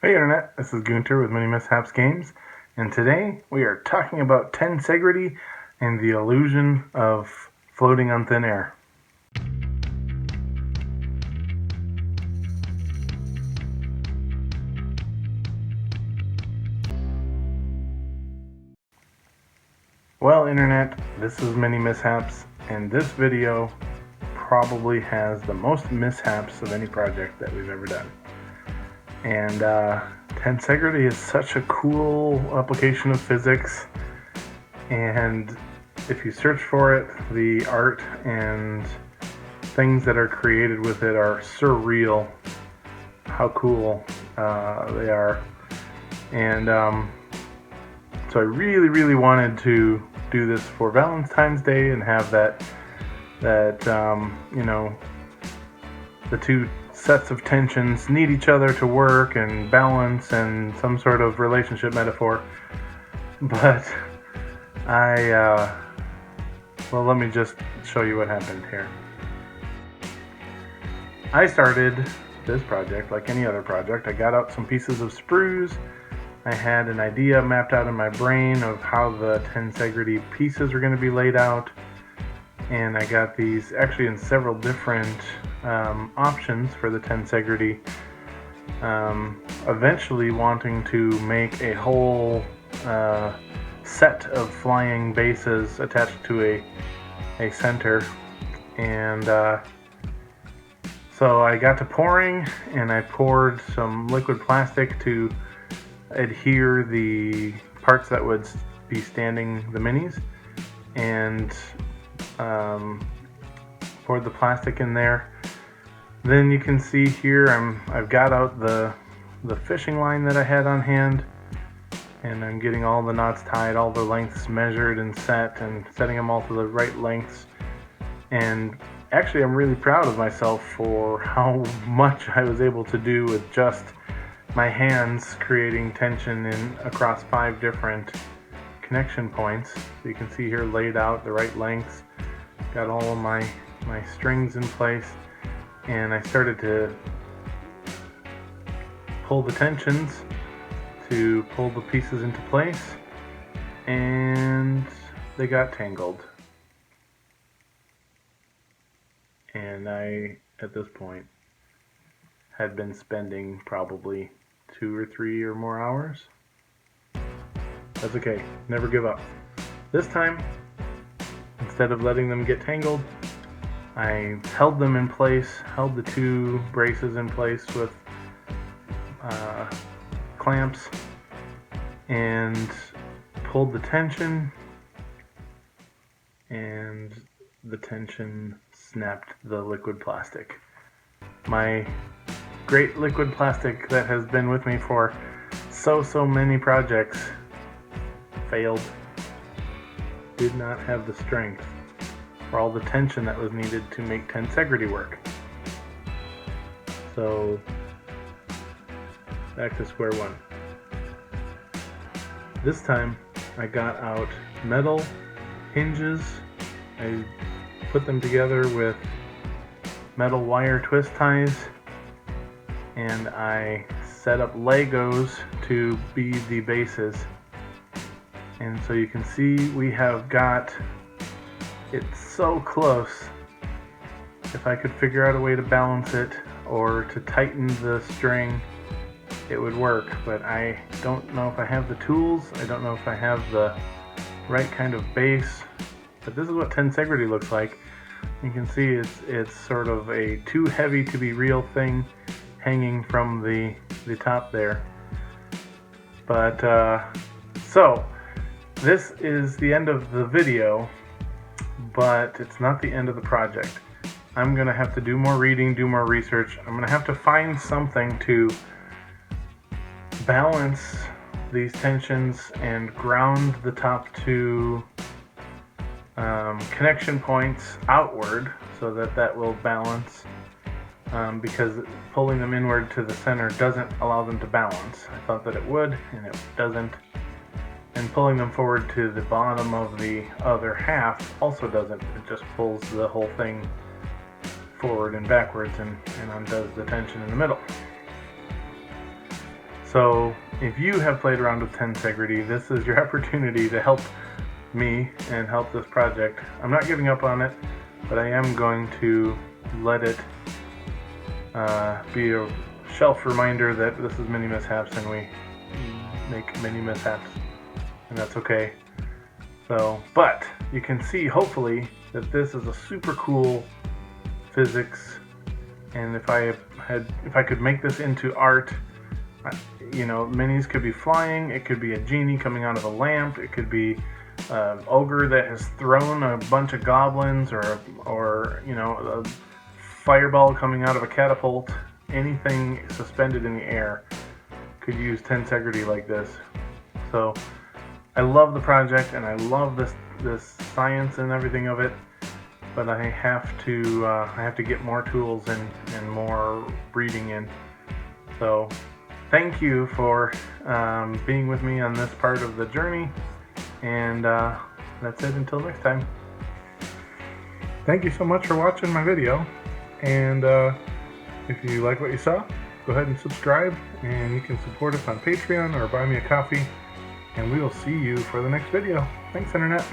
Hey Internet, this is Gunter with MiniMishaps Games, and today we are talking about Tensegrity and the illusion of floating on thin air. Well Internet, this is MiniMishaps, and this video probably has the most mishaps of any project that we've ever done. And Tensegrity is such a cool application of physics, and if you search for it, the art and things that are created with it are surreal. How cool they are. And so I really wanted to do this for Valentine's Day and have that you know, the two sets of tensions need each other to work and balance and some sort of relationship metaphor. But well, let me just show you what happened here. I started this project like any other project. I got out some pieces of sprues. I had an idea mapped out in my brain of how the Tensegrity pieces were going to be laid out. And I got these actually in several different options for the Tensegrity. Eventually wanting to make a whole set of flying bases attached to a center. And so I got to pouring, and I poured some liquid plastic to adhere the parts that would be standing the minis, and poured the plastic in there. Then you can see here I've got out the fishing line that I had on hand, and I'm getting all the knots tied, all the lengths measured and set, and setting them all to the right lengths. And actually I'm really proud of myself for how much I was able to do with just my hands, creating tension across 5 different connection points. So you can see here laid out the right lengths, got all of my strings in place, and I started to pull the tensions to pull the pieces into place, and they got tangled. And I, at this point, had been spending probably 2 or 3 or more hours. That's okay, never give up. This time, instead of letting them get tangled, I held them in place, held the 2 braces in place with clamps, and pulled the tension, and the tension snapped the liquid plastic. My great liquid plastic that has been with me for so many projects failed. Did not have the strength for all the tension that was needed to make Tensegrity work. So back to square one. This time I got out metal hinges. I put them together with metal wire twist ties, and I set up Legos to be the bases. And so you can see we have got it so close. If I could figure out a way to balance it or to tighten the string, it would work, but I don't know if I have the tools. I don't know if I have the right kind of base. But this is what Tensegrity looks like. You can see it's sort of a too heavy to be real thing hanging from the top there. But so this is the end of the video, but it's not the end of the project. I'm gonna have to do more reading, do more research. I'm gonna have to find something to balance these tensions and ground the top 2 connection points outward so that will balance, because pulling them inward to the center doesn't allow them to balance. I thought that it would, and it doesn't. And pulling them forward to the bottom of the other half also doesn't. It just pulls the whole thing forward and backwards and undoes the tension in the middle. So if you have played around with Tensegrity, this is your opportunity to help me and help this project. I'm not giving up on it, but I am going to let it be a shelf reminder that this is MiniMishaps and we make mini mishaps, and that's okay. So, but you can see hopefully that this is a super cool physics, and if I could make this into art, you know, minis could be flying, it could be a genie coming out of a lamp, it could be an ogre that has thrown a bunch of goblins, or you know, a fireball coming out of a catapult. Anything suspended in the air could use Tensegrity like this. So I love the project and I love this science and everything of it, but I have to get more tools and more breeding in. So thank you for being with me on this part of the journey, and that's it until next time. Thank you so much for watching my video, and if you like what you saw, go ahead and subscribe, and you can support us on Patreon or buy me a coffee, and we will see you for the next video. Thanks, Internet.